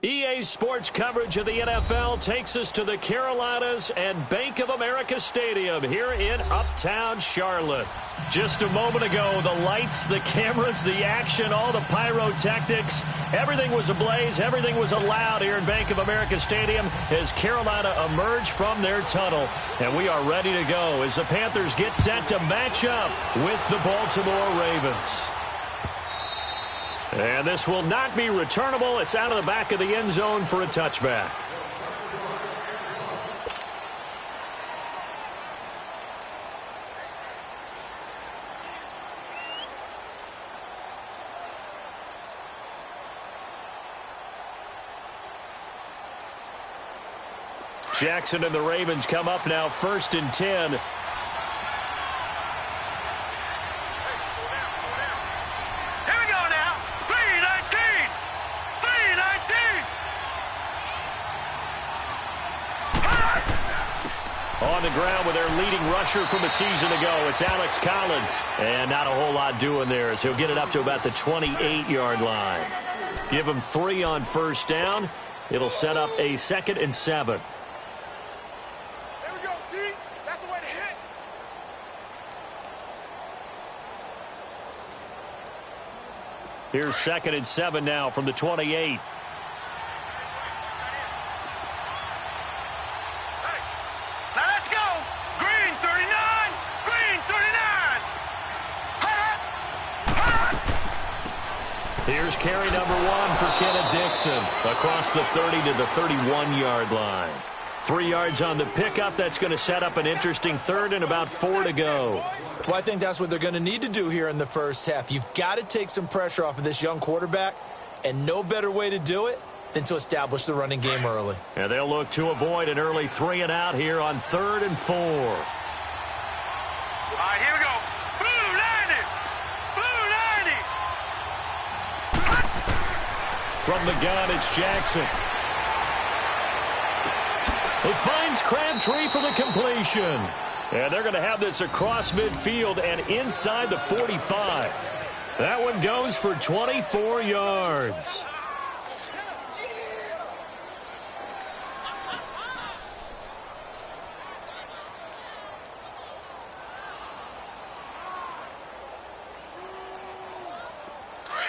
EA Sports coverage of the NFL takes us to the Carolinas and Bank of America Stadium here in Uptown Charlotte. Just a moment ago, the lights, the cameras, the action, all the pyrotechnics, everything was ablaze, everything was allowed here in Bank of America Stadium as Carolina emerged from their tunnel. And we are ready to go as the Panthers get set to match up with the Baltimore Ravens. And this will not be returnable. It's out of the back of the end zone for a touchback. Jackson and the Ravens come up now 1st and 10. On the ground with their leading rusher from a season ago, it's Alex Collins. And not a whole lot doing there as he'll get it up to about the 28-yard line. Give him 3 on 1st down. It'll set up a 2nd and 7. There we go, D. That's the way to hit. Here's 2nd and 7 now from the 28. Here's carry number 1 for Kenneth Dixon across the 30 to the 31-yard line. 3 yards on the pickup. That's going to set up an interesting 3rd and about 4 to go. Well, I think that's what they're going to need to do here in the first half. You've got to take some pressure off of this young quarterback, and no better way to do it than to establish the running game early. And they'll look to avoid an early 3 and out here on 3rd and 4. All right, here we go. Blue 90. Blue 90. From the gun, it's Jackson. Who finds Crabtree for the completion. And they're going to have this across midfield and inside the 45. That one goes for 24 yards.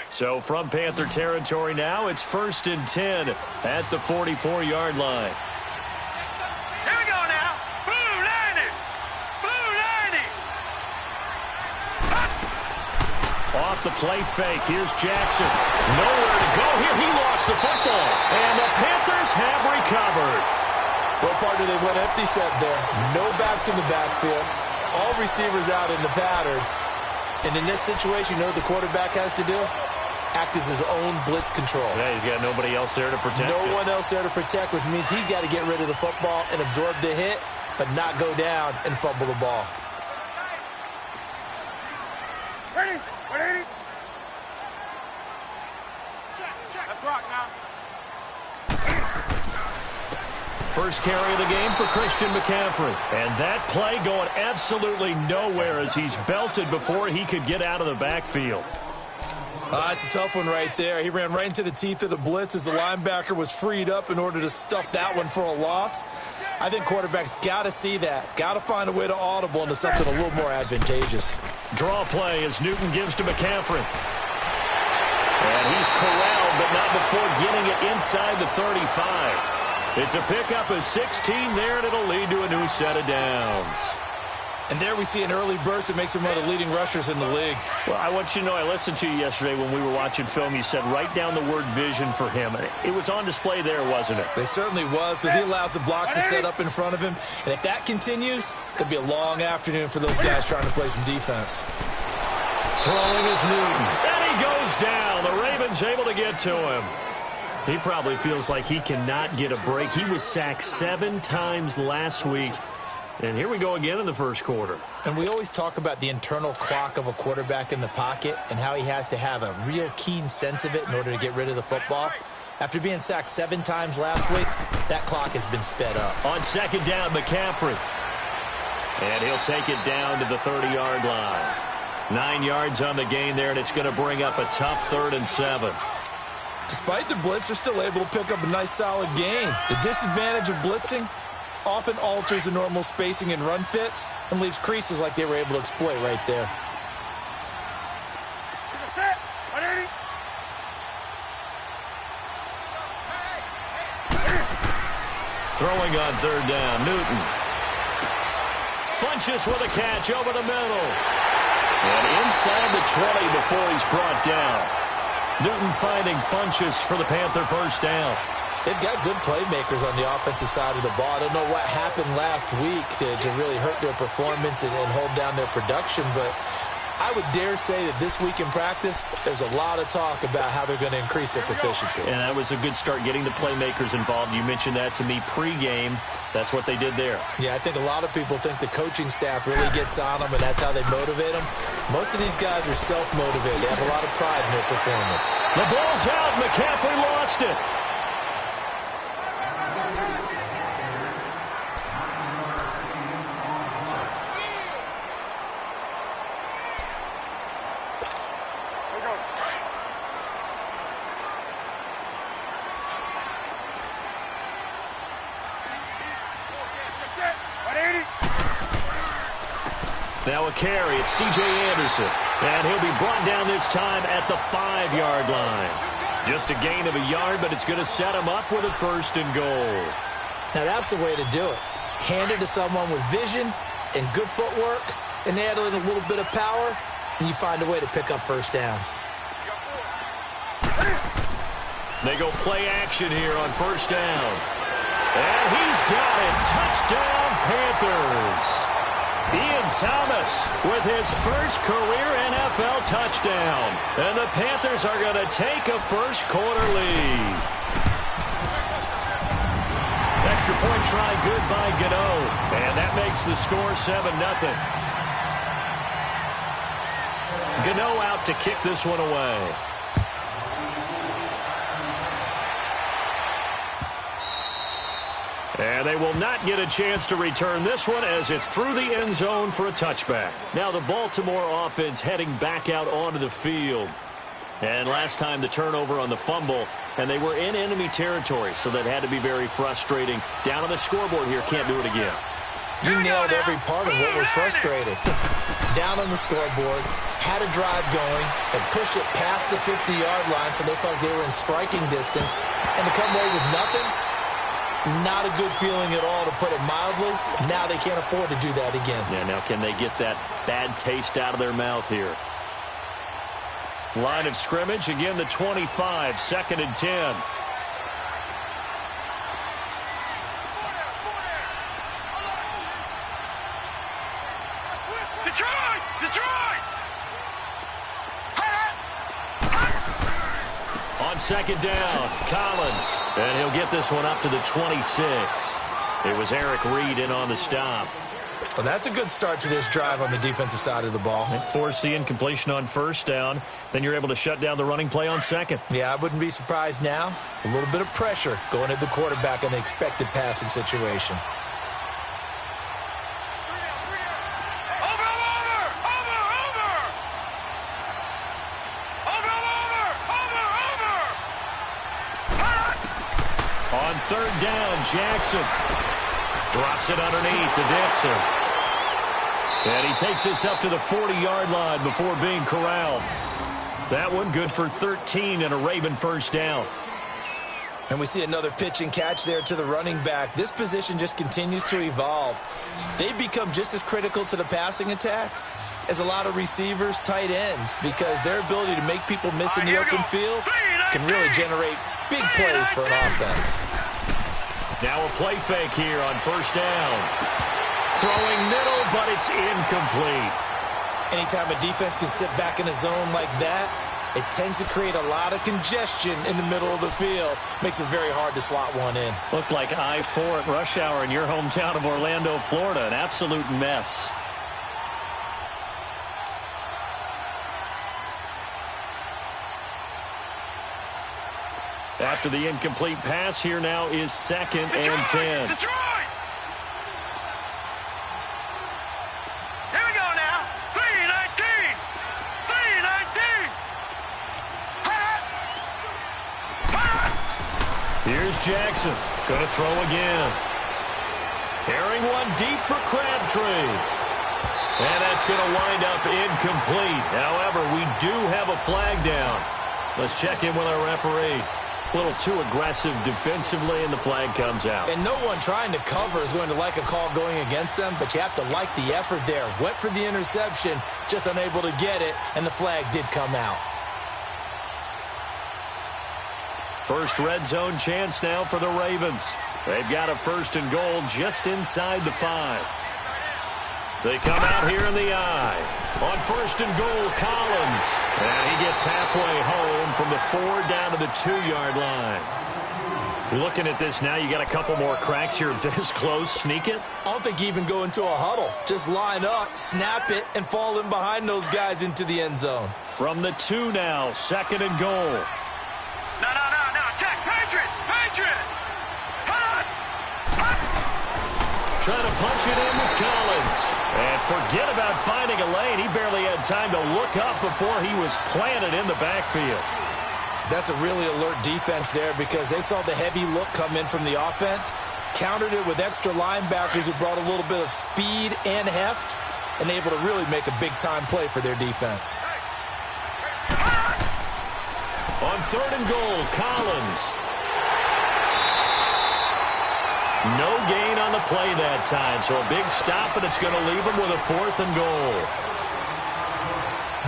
So from Panther territory now, it's 1st and 10 at the 44-yard line. Here we go now. Blue 90. Blue 90. Off the play fake. Here's Jackson. Nowhere to go here. He lost the football. And the Panthers have recovered. Well, partner, they went empty set there. No backs in the backfield. All receivers out in the pattern. And in this situation, you know what the quarterback has to do? Act as his own blitz control. Yeah, he's got nobody else there to protect. No one else there to protect, which means he's got to get rid of the football and absorb the hit, but not go down and fumble the ball. Ready? Ready? Check. Let's rock now. First carry of the game for Christian McCaffrey. And that play going absolutely nowhere as he's belted before he could get out of the backfield. It's a tough one right there. He ran right into the teeth of the blitz as the linebacker was freed up in order to stuff that one for a loss. I think quarterbacks got to see that. Got to find a way to audible into something a little more advantageous. Draw play as Newton gives to McCaffrey. And he's corralled, but not before getting it inside the 35. It's a pickup of 16 there, and it'll lead to a new set of downs. And there we see an early burst that makes him one of the leading rushers in the league. Well, I want you to know, I listened to you yesterday when we were watching film. You said write down the word vision for him. It was on display there, wasn't it? It certainly was, because he allows the blocks to set up in front of him. And if that continues, it'll be a long afternoon for those guys trying to play some defense. Throwing is Newton. And he goes down. The Ravens able to get to him. He probably feels like he cannot get a break. He was sacked 7 times last week. And here we go again in the first quarter. And we always talk about the internal clock of a quarterback in the pocket and how he has to have a real keen sense of it in order to get rid of the football. After being sacked 7 times last week, that clock has been sped up. On second down, McCaffrey. And he'll take it down to the 30-yard line. 9 yards on the gain there, and it's going to bring up a tough 3rd and 7. Despite the blitz, they're still able to pick up a nice solid gain. The disadvantage of blitzing often alters the normal spacing and run fits and leaves creases like they were able to exploit right there. Throwing on 3rd down, Newton. Funches with a catch over the middle. And inside the 20 before he's brought down. Newton finding Funches for the Panther first down. They've got good playmakers on the offensive side of the ball. I don't know what happened last week to really hurt their performance and hold down their production, but I would dare say that this week in practice, there's a lot of talk about how they're going to increase their proficiency. And that was a good start getting the playmakers involved. You mentioned that to me pregame. That's what they did there. Yeah, I think a lot of people think the coaching staff really gets on them, and that's how they motivate them. Most of these guys are self-motivated. They have a lot of pride in their performance. The ball's out. McCaffrey lost it. Now a carry. It's C.J. Anderson. And he'll be brought down this time at the 5-yard line. Just a gain of a yard, but it's going to set him up with a 1st and goal. Now that's the way to do it. Hand it to someone with vision and good footwork, and add in a little bit of power, and you find a way to pick up first downs. They go play action here on 1st down. And he's got it. Touchdown, Panthers. Ian Thomas with his first career NFL touchdown. And the Panthers are going to take a first-quarter lead. Extra point try good by Gano. And that makes the score 7-0. Gano out to kick this one away. And they will not get a chance to return this one as it's through the end zone for a touchback. Now the Baltimore offense heading back out onto the field. And last time the turnover on the fumble, and they were in enemy territory, so that had to be very frustrating. Down on the scoreboard here, can't do it again. You nailed every part of what was frustrating. Down on the scoreboard, had a drive going, and pushed it past the 50-yard line so they felt they were in striking distance, and to come away with nothing, not a good feeling at all, to put it mildly. Now they can't afford to do that again. Yeah, now can they get that bad taste out of their mouth here? Line of scrimmage, again the 25, 2nd and 10. On 2nd down, Collins. And he'll get this one up to the 26. It was Eric Reed in on the stop. Well, that's a good start to this drive on the defensive side of the ball. And force the incompletion on 1st down. Then you're able to shut down the running play on 2nd. Yeah, I wouldn't be surprised now. A little bit of pressure going at the quarterback in the expected passing situation. On 3rd down, Jackson drops it underneath to Dixon. And he takes this up to the 40-yard line before being corralled. That one good for 13 and a Raven 1st down. And we see another pitch and catch there to the running back. This position just continues to evolve. They become just as critical to the passing attack as a lot of receivers, tight ends, because their ability to make people miss in the open field can really generate big plays for an offense. Now a play fake here on 1st down. Throwing middle, but it's incomplete. Anytime a defense can sit back in a zone like that, it tends to create a lot of congestion in the middle of the field. Makes it very hard to slot one in. Looked like I-4 at rush hour in your hometown of Orlando, Florida. An absolute mess. After the incomplete pass, here now is 2nd and 10. Detroit! Here we go now. 3-19. 3-19. Here's Jackson. Going to throw again. Carrying one deep for Crabtree. And that's going to wind up incomplete. However, we do have a flag down. Let's check in with our referee. A little too aggressive defensively, and the flag comes out. And no one trying to cover is going to like a call going against them, but you have to like the effort there. Went for the interception, just unable to get it, and the flag did come out. First red zone chance now for the Ravens. They've got a 1st and goal just inside the 5. They come out here in the eye. On first and goal, Collins. And he gets halfway home from the 4 down to the 2-yard line. Looking at this now, you got a couple more cracks here this close. Sneak it? I don't think you even go into a huddle. Just line up, snap it, and fall in behind those guys into the end zone. From the 2 now, second and goal. No. Check. Patriot. Hold on. Trying to punch it in with Collins. And forget about finding a lane. He barely had time to look up before he was planted in the backfield. That's a really alert defense there because they saw the heavy look come in from the offense, countered it with extra linebackers who brought a little bit of speed and heft, and able to really make a big-time play for their defense. On third and goal, Collins. No gain on the play that time, so a big stop, and it's going to leave him with a 4th and goal.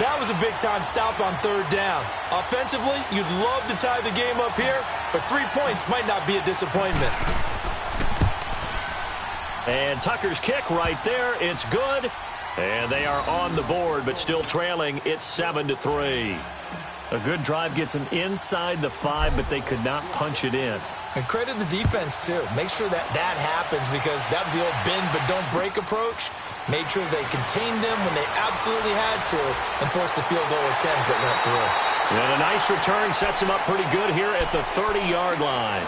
That was a big-time stop on third down. Offensively, you'd love to tie the game up here, but 3 points might not be a disappointment. And Tucker's kick right there. It's good. And they are on the board, but still trailing. It's 7-3. A good drive gets them inside the 5, but they could not punch it in. And credit the defense, too. Make sure that happens because that was the old bend but don't break approach. Made sure they contained them when they absolutely had to and forced the field goal attempt that went through. And a nice return sets them up pretty good here at the 30-yard line.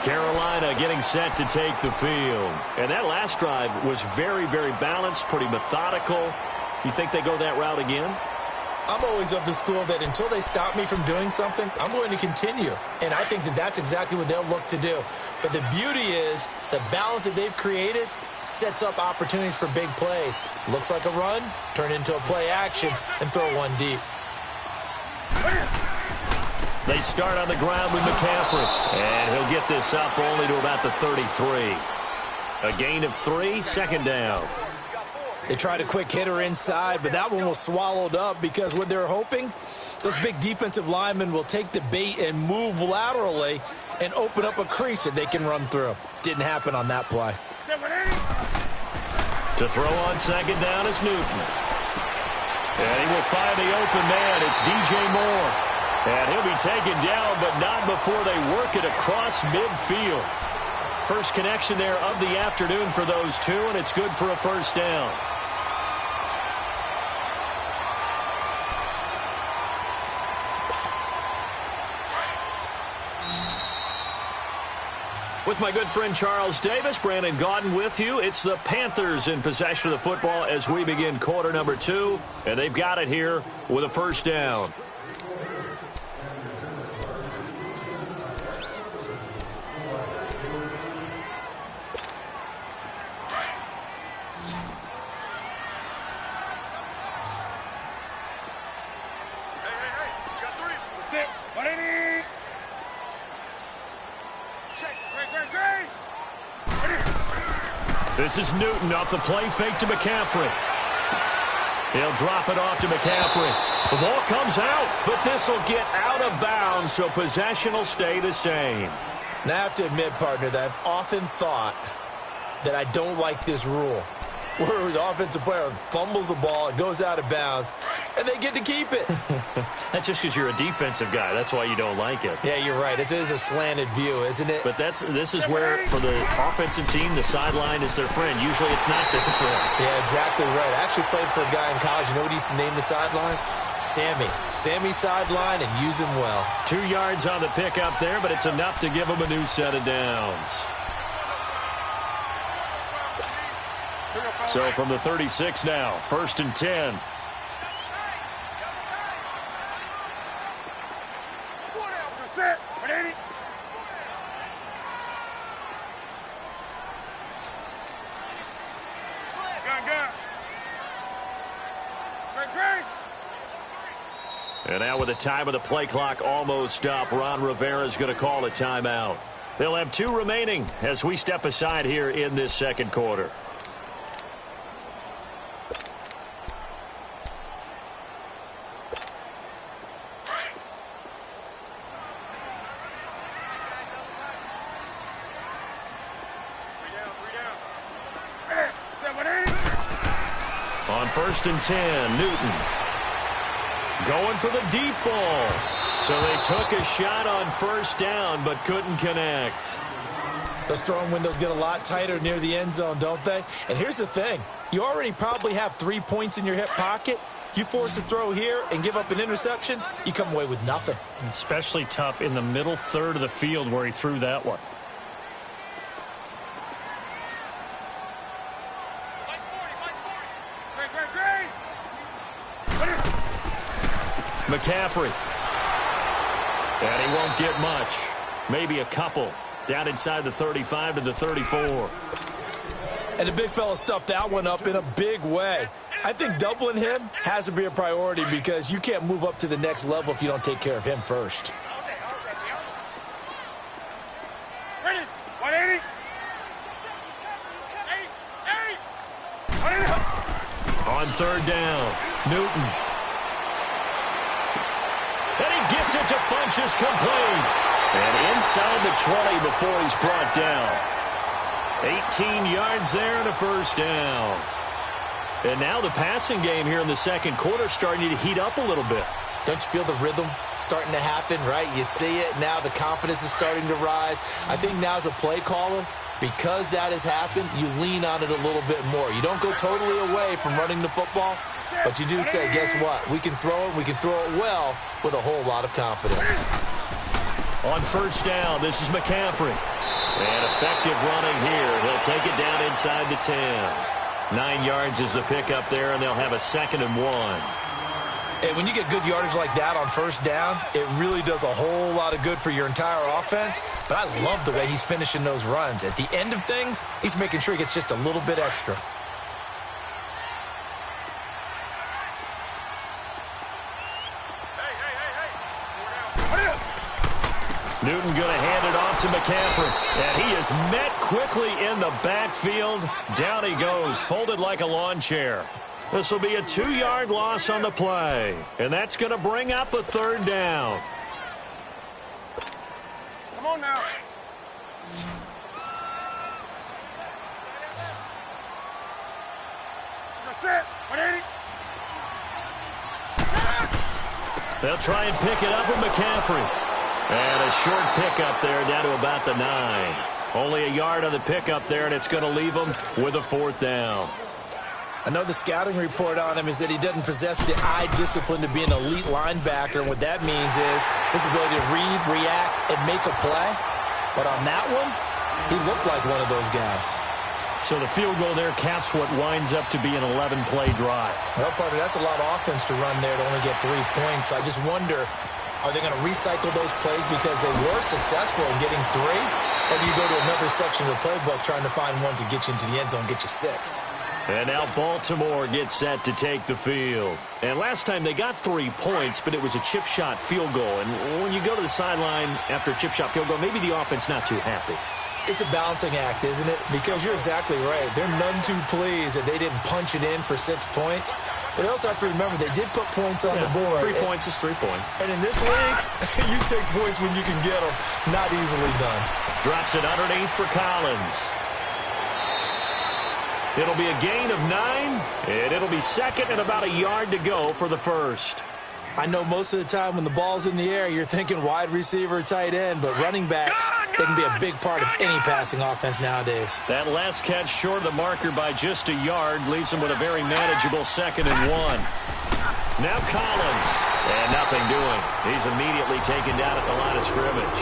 Carolina getting set to take the field. And that last drive was very, very balanced, pretty methodical. You think they go that route again? I'm always of the school that until they stop me from doing something, I'm going to continue. And I think that that's exactly what they'll look to do. But the beauty is the balance that they've created sets up opportunities for big plays. Looks like a run, turn into a play action, and throw one deep. They start on the ground with McCaffrey. And he'll get this up only to about the 33. A gain of 3, second down. They tried a quick hitter inside, but that one was swallowed up because what they're hoping, those big defensive linemen will take the bait and move laterally and open up a crease that they can run through. Didn't happen on that play. To throw on second down is Newton. And he will find the open man. It's DJ Moore. And he'll be taken down, but not before they work it across midfield. First connection there of the afternoon for those two, and it's good for a first down. With my good friend Charles Davis, Brandon Gaudin with you. It's the Panthers in possession of the football as we begin quarter number 2. And they've got it here with a first down. This is Newton off the play fake to McCaffrey. He'll drop it off to McCaffrey. The ball comes out, but this will get out of bounds, so possession will stay the same. Now, I have to admit, partner, that I've often thought that I don't like this rule, where the offensive player fumbles the ball, it goes out of bounds, and they get to keep it. That's just because you're a defensive guy. That's why you don't like it. Yeah, you're right. It is a slanted view, isn't it? But this is where, for the offensive team, the sideline is their friend. Usually it's not their friend. Yeah, exactly right. I actually played for a guy in college. You know what he used to name the sideline? Sammy. Sammy sideline, and use him well. 2 yards on the pickup there, but it's enough to give him a new set of downs. So from the 36 now, first and 10. And now with the time of the play clock almost up, Ron Rivera is going to call a timeout. They'll have 2 remaining as we step aside here in this second quarter. On 1st and 10, Newton going for the deep ball. So they took a shot on 1st down but couldn't connect. Those throwing windows get a lot tighter near the end zone, don't they? And here's the thing. You already probably have 3 points in your hip pocket. You force a throw here and give up an interception, you come away with nothing. Especially tough in the middle third of the field where he threw that one. McCaffrey. And he won't get much. Maybe a couple. Down inside the 35 to the 34. And the big fella stuffed that one up in a big way. I think doubling him has to be a priority because you can't move up to the next level if you don't take care of him first. Ready? 180. On 3rd down, Newton. And he gets it to Funchess complete. And inside the 20 before he's brought down. 18 yards there and a 1st down. And now the passing game here in the second quarter starting to heat up a little bit. Don't you feel the rhythm starting to happen, right? You see it now. The confidence is starting to rise. I think now as a play caller, because that has happened, you lean on it a little bit more. You don't go totally away from running the football, but you do say, guess what? We can throw it. We can throw it well with a whole lot of confidence. On 1st down, this is McCaffrey. And effective running here. He'll take it down inside the 10. 9 yards is the pickup there, and they'll have a 2nd and 1. And when you get good yardage like that on 1st down, it really does a whole lot of good for your entire offense. But I love the way he's finishing those runs. At the end of things, he's making sure he gets just a little bit extra. Newton going to hand it off to McCaffrey. And he is met quickly in the backfield. Down he goes, folded like a lawn chair. This will be a 2-yard loss on the play. And that's going to bring up a 3rd down. Come on now. That's it. 180. They'll try and pick it up with McCaffrey. And a short pickup there down to about the 9. Only a yard on the pickup there, and it's going to leave him with a 4th down. I know the scouting report on him is that he doesn't possess the eye discipline to be an elite linebacker. And what that means is his ability to read, react, and make a play. But on that one, he looked like one of those guys. So the field goal there caps what winds up to be an 11-play drive. Well, partner, that's a lot of offense to run there to only get 3 points. So I just wonder, are they going to recycle those plays because they were successful in getting 3? Or do you go to another section of the playbook trying to find ones that get you into the end zone and get you 6? And now Baltimore gets set to take the field. And last time they got 3 points, but it was a chip shot field goal. And when you go to the sideline after a chip shot field goal, maybe the offense not too happy. It's a balancing act, isn't it? Because you're exactly right. They're none too pleased that they didn't punch it in for 6 points. But they also have to remember they did put points on the board. 3 points is 3 points. And in this league, you take points when you can get them. Not easily done. Drops it underneath for Collins. It'll be a gain of 9, and it'll be 2nd and about a yard to go for the 1st. I know most of the time when the ball's in the air, you're thinking wide receiver, tight end, but running backs, they can be a big part of any passing offense nowadays. That last catch short of the marker by just a yard leaves him with a very manageable 2nd and 1. Now Collins, and nothing doing. He's immediately taken down at the line of scrimmage.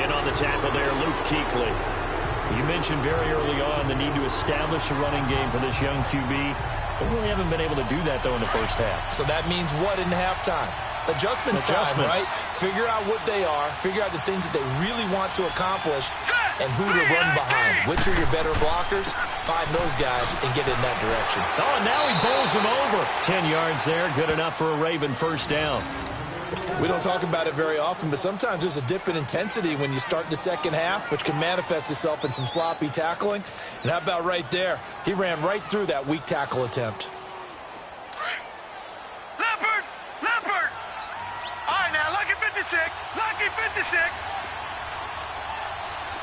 In on the tackle there, Luke Kuechly. You mentioned very early on the need to establish a running game for this young QB. They really haven't been able to do that, though, in the first half. So that means what in halftime? Adjustments time, right? Figure out what they are, figure out the things that they really want to accomplish, and who to run behind. Which are your better blockers? Find those guys and get in that direction. Oh, and now he bowls them over. 10 yards there, good enough for a Raven 1st down. We don't talk about it very often, but sometimes there's a dip in intensity when you start the second half, which can manifest itself in some sloppy tackling. And how about right there? He ran right through that weak tackle attempt. Leopard! Leopard! All right, now, lucky 56. Lucky 56.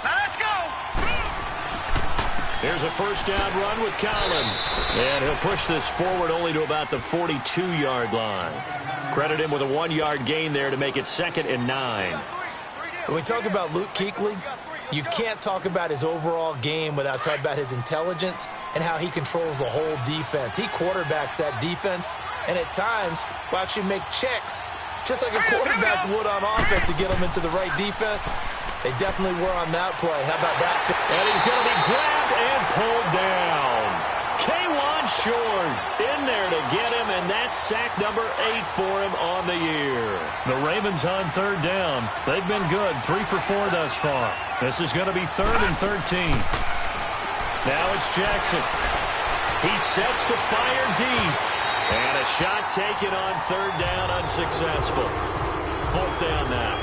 Now, let's go. Here's a first down run with Collins. And he'll push this forward only to about the 42-yard line. Credit him with a 1-yard gain there to make it 2nd and 9. When we talk about Luke Kuechly, you can't talk about his overall game without talking about his intelligence and how he controls the whole defense. He quarterbacks that defense, and at times will actually make checks, just like a quarterback would on offense, to get them into the right defense. They definitely were on that play. How about that? And he's going to be grabbed and pulled down. K1 Short in there to get him, and that's sack number 8 for him on the year. The Ravens on 3rd down. They've been good, 3 for 4 thus far. This is going to be 3rd and 13. Now it's Jackson. He sets to fire deep. And a shot taken on 3rd down, unsuccessful. 4th down now.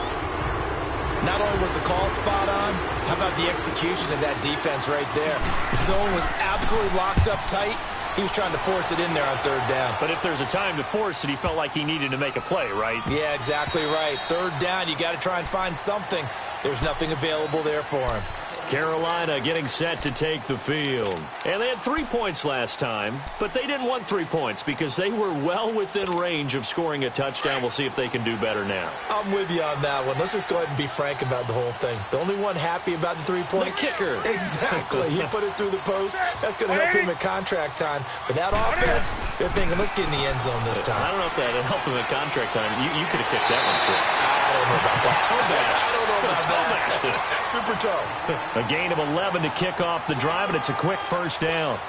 Not only was the call spot on, how about the execution of that defense right there? The zone was absolutely locked up tight. He was trying to force it in there on 3rd down. But if there's a time to force it, he felt like he needed to make a play, right? Yeah, exactly right. 3rd down, you got to try and find something. There's nothing available there for him. Carolina getting set to take the field. And they had 3 points last time, but they didn't want 3 points because they were well within range of scoring a touchdown. We'll see if they can do better now. I'm with you on that one. Let's just go ahead and be frank about the whole thing. The only one happy about the 3-point? The kicker. Exactly. He put it through the post. That's going to help him at contract time. But that offense, they're thinking, let's get in the end zone this time. I don't know if that helped him at contract time. You could have kicked that one through. I don't know about that. I don't know about that. Super toe. A gain of 11 to kick off the drive, and it's a quick first down.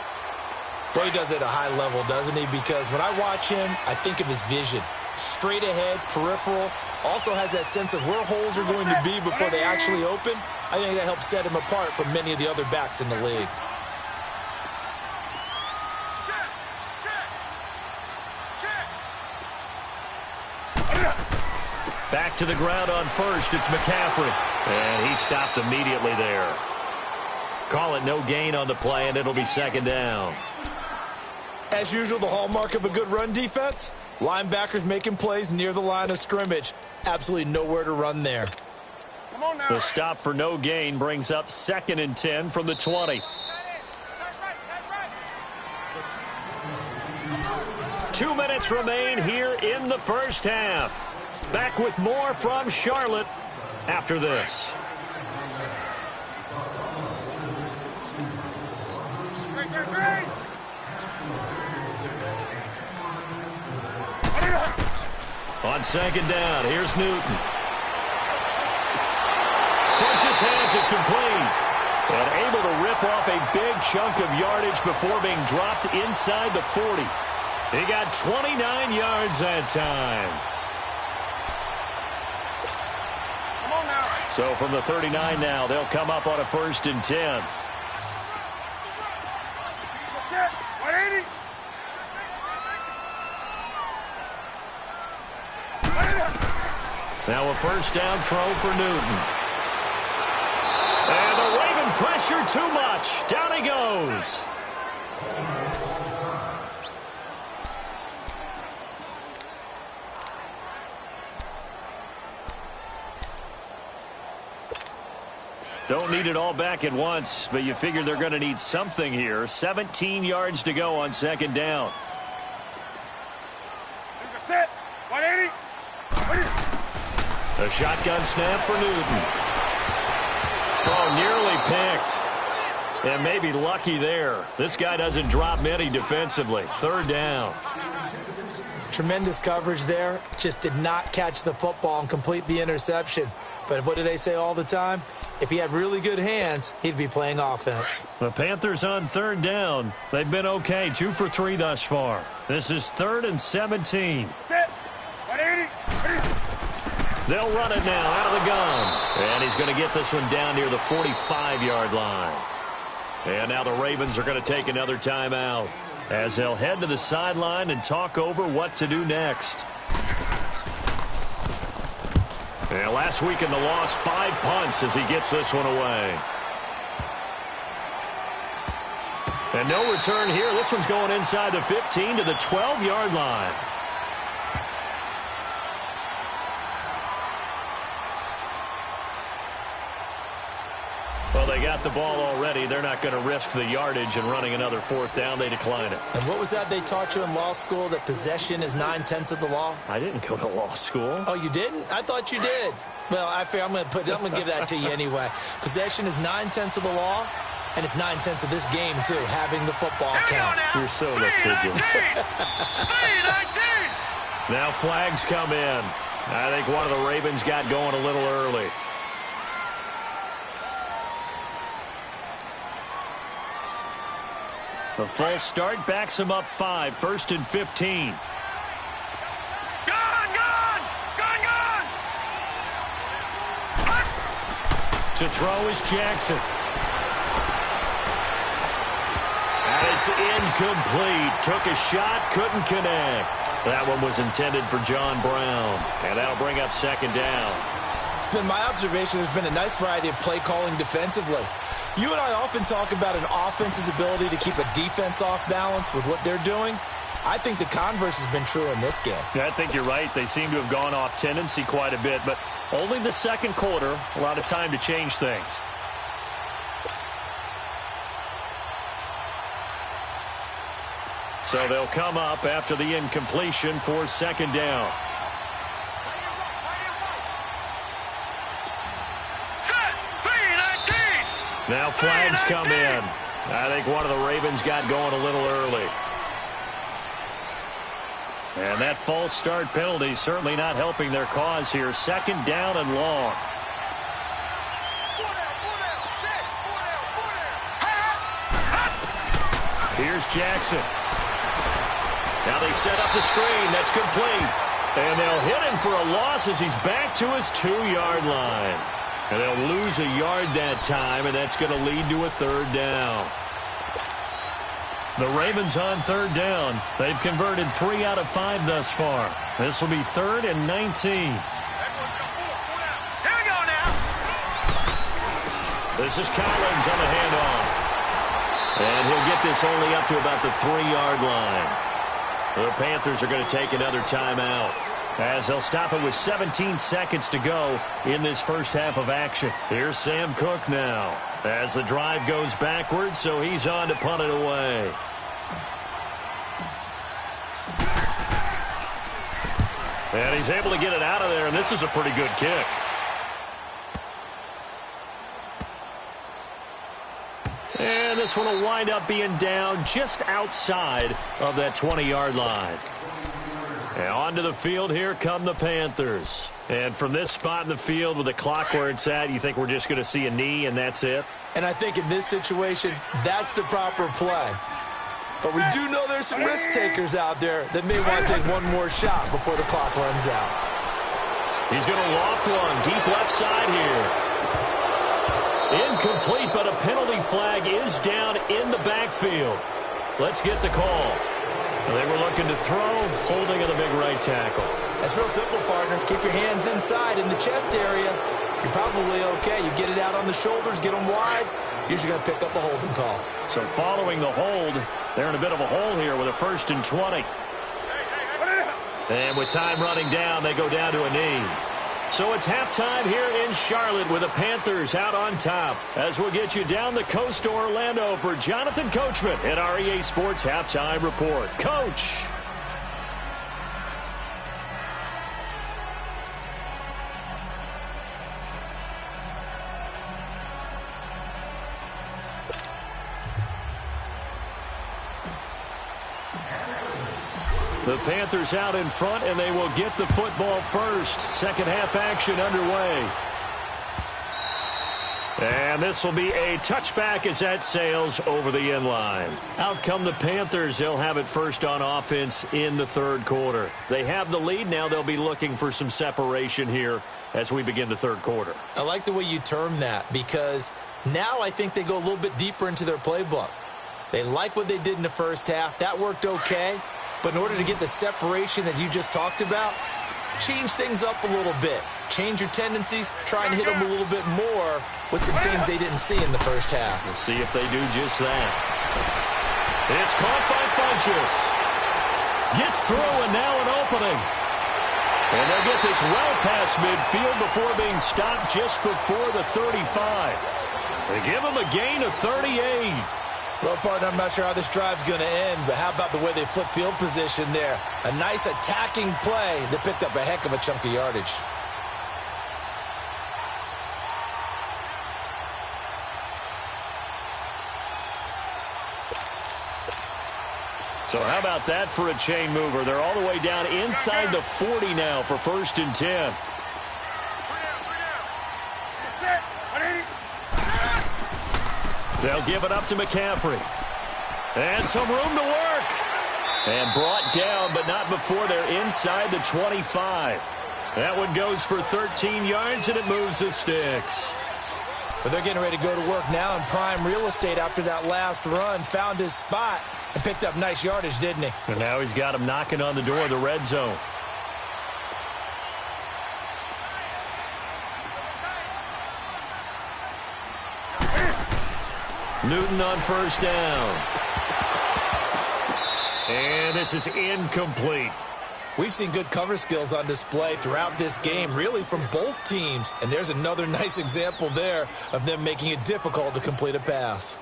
Boy, he does it at a high level, doesn't he? Because when I watch him, I think of his vision. Straight ahead, peripheral. Also has that sense of where holes are going to be before they actually open. I think that helps set him apart from many of the other backs in the league. Back to the ground on first. It's McCaffrey. And he stopped immediately there. Call it no gain on the play, and it'll be 2nd down. As usual, the hallmark of a good run defense, linebackers making plays near the line of scrimmage. Absolutely nowhere to run there. Come on now. The stop for no gain brings up 2nd and 10 from the 20. 2 minutes remain here in the first half. Back with more from Charlotte after this. On 2nd down, here's Newton. Funches has it complete. And able to rip off a big chunk of yardage before being dropped inside the 40. He got 29 yards that time. So from the 39 now, they'll come up on a 1st and 10. Now a first down throw for Newton. And the Raven pressure too much. Down he goes. Don't need it all back at once, but you figure they're going to need something here. 17 yards to go on 2nd down. Set. 180. A shotgun snap for Newton. Oh, nearly picked. And maybe lucky there. This guy doesn't drop many defensively. 3rd down. Tremendous coverage there. Just did not catch the football and complete the interception. But what do they say all the time? If he had really good hands, he'd be playing offense. The Panthers on 3rd down. They've been okay. 2 for 3 thus far. This is 3rd and 17. Set. 180. They'll run it now out of the gun. And he's going to get this one down near the 45-yard line. And now the Ravens are going to take another timeout as they'll head to the sideline and talk over what to do next. And last week in the loss, 5 punts as he gets this one away. And no return here. This one's going inside the 15 to the 12-yard line. Well, they got got the ball already. They're not going to risk the yardage and running another fourth down. They decline it. And what was that they taught you in law school, that possession is 9/10 of the law? I didn't go to law school. Oh, you didn't? I thought you did. Well, I'm going to give that to you anyway. Possession is 9/10 of the law, and it's 9/10 of this game, too, having the football counts. You're so litigious. Now flags come in. I think one of the Ravens got going a little early. The false start backs him up 5, 1st and 15. Gone! To throw is Jackson. And it's incomplete. Took a shot, couldn't connect. That one was intended for John Brown. And that'll bring up 2nd down. It's been my observation there's been a nice variety of play calling defensively. You and I often talk about an offense's ability to keep a defense off balance with what they're doing. I think the converse has been true in this game. Yeah, I think you're right. They seem to have gone off tendency quite a bit, but only the second quarter, a lot of time to change things. So they'll come up after the incompletion for 2nd down. Now flags come in. I think one of the Ravens got going a little early. And that false start penalty certainly not helping their cause here. 2nd down and long. Here's Jackson. Now they set up the screen. That's complete. And they'll hit him for a loss as he's back to his 2-yard line. And they'll lose a yard that time, and that's going to lead to a 3rd down. The Ravens on 3rd down. They've converted 3 out of 5 thus far. This will be 3rd and 19. Here we go now. This is Collins on the handoff. And he'll get this only up to about the 3-yard line. The Panthers are going to take another timeout, as they'll stop it with 17 seconds to go in this first half of action. Here's Sam Cook now, as the drive goes backwards, so he's on to punt it away. And he's able to get it out of there, and this is a pretty good kick. And this one will wind up being down just outside of that 20-yard line. And onto the field, here come the Panthers. And from this spot in the field with the clock where it's at, you think we're just going to see a knee and that's it? And I think in this situation, that's the proper play. But we do know there's some risk takers out there that may want to take one more shot before the clock runs out. He's going to loft one deep left side here. Incomplete, but a penalty flag is down in the backfield. Let's get the call. They were looking to throw, holding of the big right tackle. That's real simple, partner. Keep your hands inside in the chest area. You're probably okay. You get it out on the shoulders, get them wide. Usually going to pick up a holding call. So following the hold, they're in a bit of a hole here with a 1st and 20. And with time running down, they go down to a knee. So it's halftime here in Charlotte with the Panthers out on top. As we'll get you down the coast to Orlando for Jonathan Coachman at our EA Sports Halftime Report. Coach. The Panthers out in front, and they will get the football first. Second half action underway. And this will be a touchback as that sails over the end line. Out come the Panthers. They'll have it first on offense in the 3rd quarter. They have the lead. Now they'll be looking for some separation here as we begin the 3rd quarter. I like the way you term that, because now I think they go a little bit deeper into their playbook. They like what they did in the first half. That worked okay. But in order to get the separation that you just talked about, change things up a little bit. Change your tendencies. Try and hit them a little bit more with some things they didn't see in the first half. We'll see if they do just that. It's caught by Funchess. Gets through, and now an opening. And they'll get this well past midfield before being stopped just before the 35. They give him a gain of 38. Well, partner, I'm not sure how this drive's going to end, but how about the way they flip field position there? A nice attacking play that picked up a heck of a chunk of yardage. So how about that for a chain mover? They're all the way down inside the 40 now for 1st and 10. They'll give it up to McCaffrey. And some room to work. And brought down, but not before they're inside the 25. That one goes for 13 yards, and it moves the sticks. But they're getting ready to go to work now in prime real estate after that last run. Found his spot and picked up nice yardage, didn't he? And now he's got him knocking on the door of the red zone. Newton on 1st down. And this is incomplete. We've seen good cover skills on display throughout this game, really from both teams. And there's another nice example there of them making it difficult to complete a pass.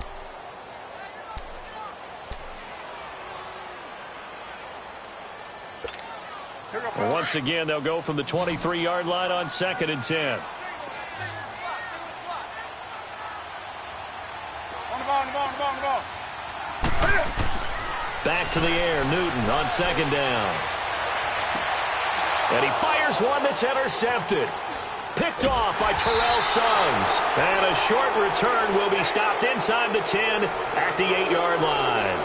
Well, once again, they'll go from the 23-yard line on 2nd and 10. Back to the air, Newton on 2nd down. And he fires one that's intercepted. Picked off by Terrell Suggs. And a short return will be stopped inside the 10 at the 8-yard line.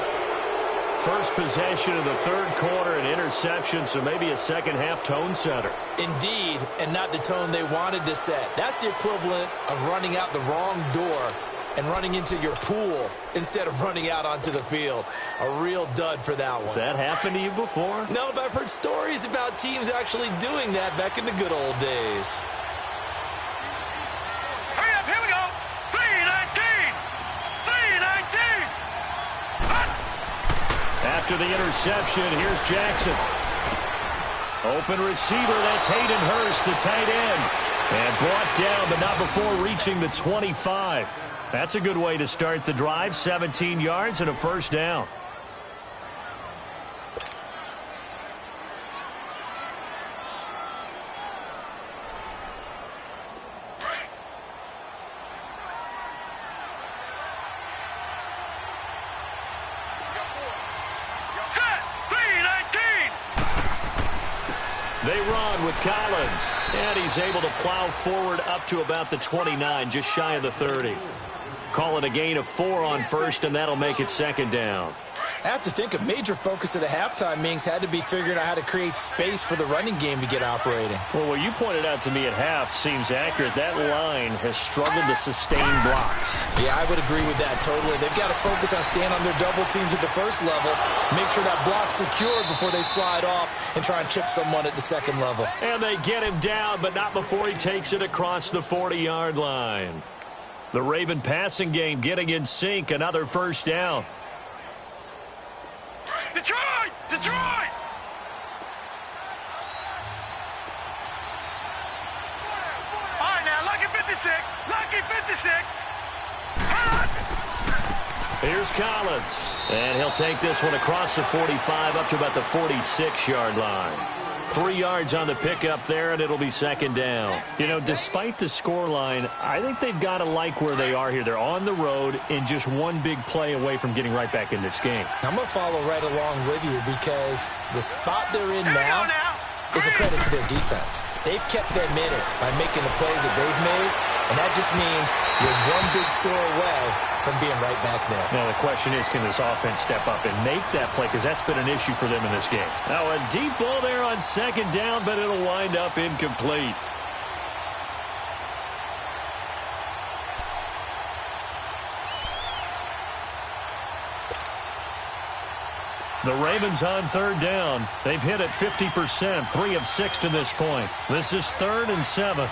First possession of the 3rd quarter, an interception, so maybe a second-half tone setter. Indeed, and not the tone they wanted to set. That's the equivalent of running out the wrong door and running into your pool instead of running out onto the field. A real dud for that one. Has that happened to you before? No, but I've heard stories about teams actually doing that back in the good old days. Hurry up, here we go. 3-19. 3-19. After the interception, here's Jackson. Open receiver, that's Hayden Hurst, the tight end. And brought down, but not before reaching the 25. That's a good way to start the drive. 17 yards and a 1st down. Set. 3-19. They run with Collins. And he's able to plow forward up to about the 29, just shy of the 30. Call it a gain of 4 on 1st, and that'll make it 2nd down. I have to think a major focus of the halftime meetings had to be figuring out how to create space for the running game to get operating. Well, what you pointed out to me at half seems accurate. That line has struggled to sustain blocks. Yeah, I would agree with that totally. They've got to focus on staying on their double teams at the 1st level, make sure that block's secured before they slide off and try and chip someone at the 2nd level. And they get him down, but not before he takes it across the 40-yard line. The Raven passing game getting in sync, another 1st down. Detroit! Detroit! All right, now, lucky 56. Lucky 56. Here's Collins. And he'll take this one across the 45 up to about the 46-yard line. 3 yards on the pickup there, and it'll be 2nd down. You know, despite the scoreline, I think they've got to like where they are here. They're on the road and just one big play away from getting right back in this game. I'm going to follow right along with you because the spot they're in now is a credit to their defense. They've kept them in it by making the plays that they've made, and that just means you're one big score away from being right back there. Now, the question is, can this offense step up and make that play? Because that's been an issue for them in this game. Now, a deep ball there on 2nd down, but it'll wind up incomplete. The Ravens on 3rd down. They've hit it 50%, 3 of 6 to this point. This is 3rd and 7.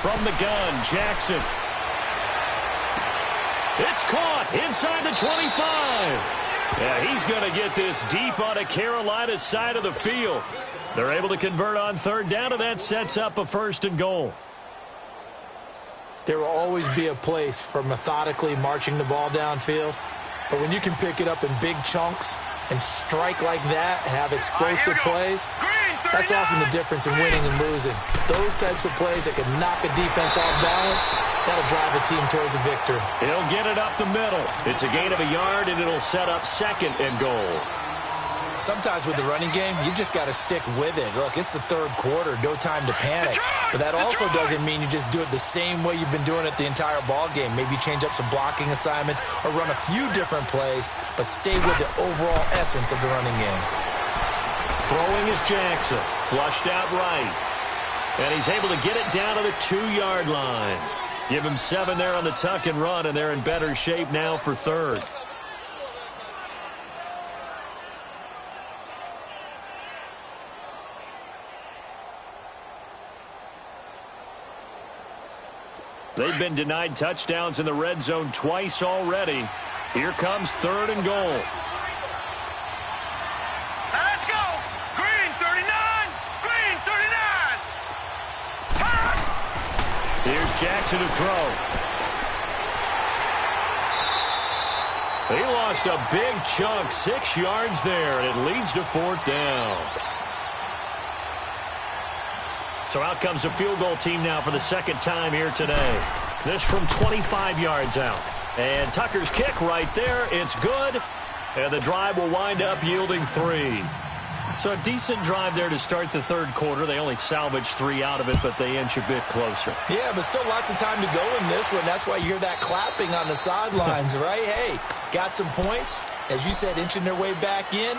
From the gun, Jackson. It's caught inside the 25. Yeah, he's going to get this deep on a Carolina side of the field. They're able to convert on third down, and that sets up a 1st and goal. There will always be a place for methodically marching the ball downfield. But when you can pick it up in big chunks and strike like that, have explosive plays, that's often the difference in winning and losing. Those types of plays that can knock a defense off balance, that'll drive a team towards a victory. He'll get it up the middle. It's a gain of a yard, and it'll set up 2nd and goal. Sometimes with the running game, you just got to stick with it. Look, it's the 3rd quarter, no time to panic. But that also doesn't mean you just do it the same way you've been doing it the entire ball game. Maybe change up some blocking assignments or run a few different plays, but stay with the overall essence of the running game. Throwing is Jackson, flushed out right. And he's able to get it down to the 2-yard line. Give him 7 there on the tuck and run, and they're in better shape now for 3rd. They've been denied touchdowns in the red zone twice already. Here comes 3rd and goal. Let's go. Green 39. Green 39. Here's Jackson to throw. He lost a big chunk, 6 yards there, and it leads to 4th down. So out comes a field goal team now for the 2nd time here today. This from 25 yards out. And Tucker's kick right there. It's good. And the drive will wind up yielding 3. So a decent drive there to start the 3rd quarter. They only salvaged 3 out of it, but they inch a bit closer. Yeah, but still lots of time to go in this one. That's why you hear that clapping on the sidelines, right? Hey, got some points. As you said, inching their way back in.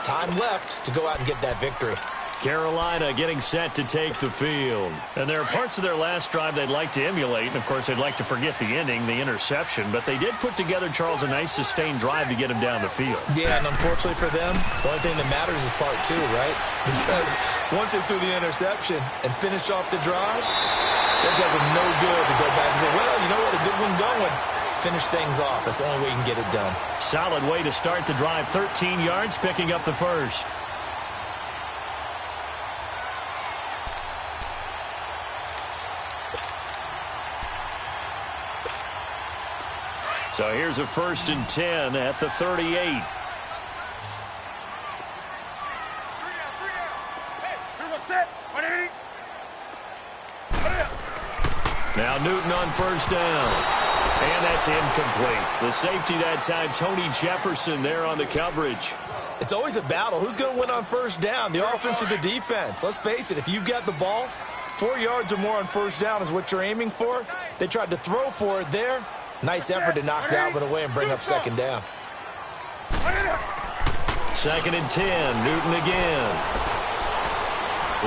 Time left to go out and get that victory. Carolina getting set to take the field. And there are parts of their last drive they'd like to emulate. And, of course, they'd like to forget the ending, the interception. But they did put together, Charles, a nice sustained drive to get him down the field. Yeah, and unfortunately for them, the only thing that matters is part 2, right? Because once they threw the interception and finished off the drive, that does them no good to go back and say, well, you know what, a good one going. Finish things off. That's the only way you can get it done. Solid way to start the drive. 13 yards, picking up the 1st. So here's a 1st and 10 at the 38. Now Newton on 1st down. And that's incomplete. The safety that time, Tony Jefferson there on the coverage. It's always a battle. Who's going to win on 1st down, the offense or the defense? Let's face it, if you've got the ball, 4 yards or more on 1st down is what you're aiming for. They tried to throw for it there. Nice effort to knock that one away and bring up 2nd down. 2nd and 10, Newton again.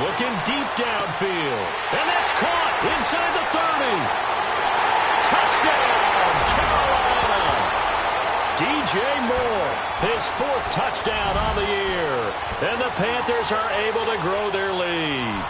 Looking deep downfield. And that's caught inside the 30. Touchdown, Carolina. DJ Moore, his 4th touchdown on the year. And the Panthers are able to grow their lead.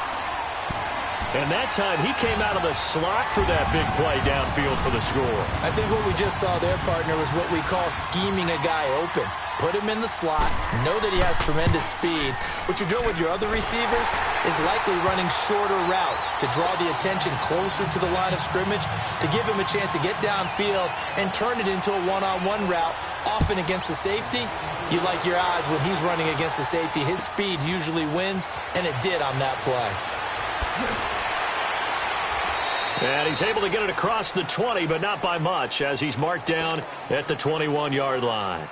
And that time, he came out of the slot for that big play downfield for the score. I think what we just saw there, partner, was what we call scheming a guy open. Put him in the slot, know that he has tremendous speed. What you're doing with your other receivers is likely running shorter routes to draw the attention closer to the line of scrimmage, to give him a chance to get downfield and turn it into a one-on-one route, often against the safety. You like your odds when he's running against the safety. His speed usually wins, and it did on that play. And he's able to get it across the 20, but not by much, as he's marked down at the 21-yard line.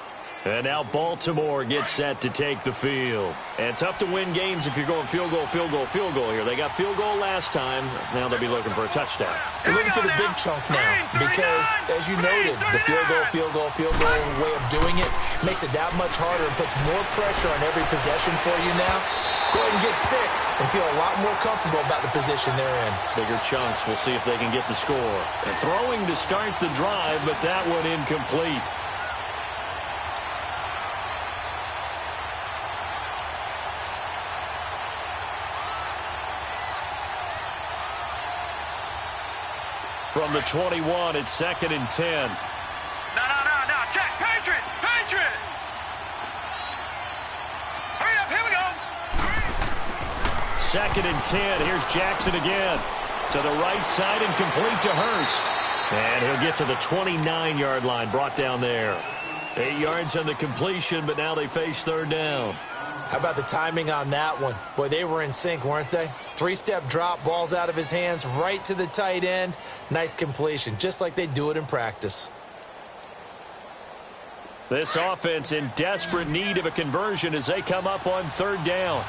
And now Baltimore gets set to take the field. And tough to win games if you're going field goal, field goal, field goal here. They got field goal last time. Now they'll be looking for a touchdown. They're looking for the big chunk now because, as you noted, the field goal way of doing it makes it that much harder and puts more pressure on every possession for you now. Go ahead and get 6 and feel a lot more comfortable about the position they're in. Bigger chunks. We'll see if they can get the score. And throwing to start the drive, but that one incomplete. From the 21, it's 2nd and 10. No. Check. Patriot. Hurry up. Here we go. 2nd and 10. Here's Jackson again. To the right side and complete to Hurst. And he'll get to the 29-yard line, brought down there. 8 yards on the completion, but now they face 3rd down. How about the timing on that one? Boy, they were in sync, weren't they? 3-step drop, ball's out of his hands, right to the tight end. Nice completion, just like they do it in practice. This offense in desperate need of a conversion as they come up on 3rd down.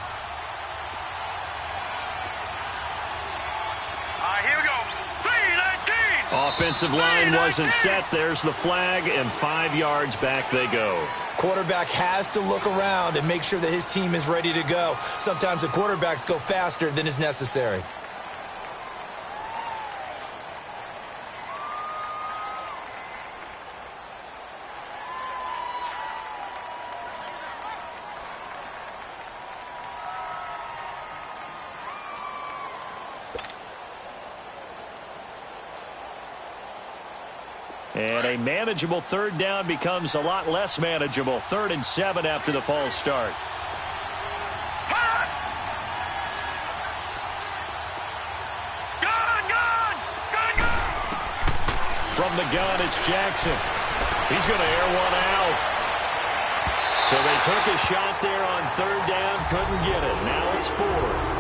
Here we go. 3-19. Offensive line wasn't set. There's the flag, and 5 yards back they go. Quarterback has to look around and make sure that his team is ready to go. Sometimes the quarterbacks go faster than is necessary. And a manageable 3rd down becomes a lot less manageable. 3rd and 7 after the false start. From the gun, it's Jackson. He's going to air one out. So they took a shot there on 3rd down, couldn't get it. Now it's 4th.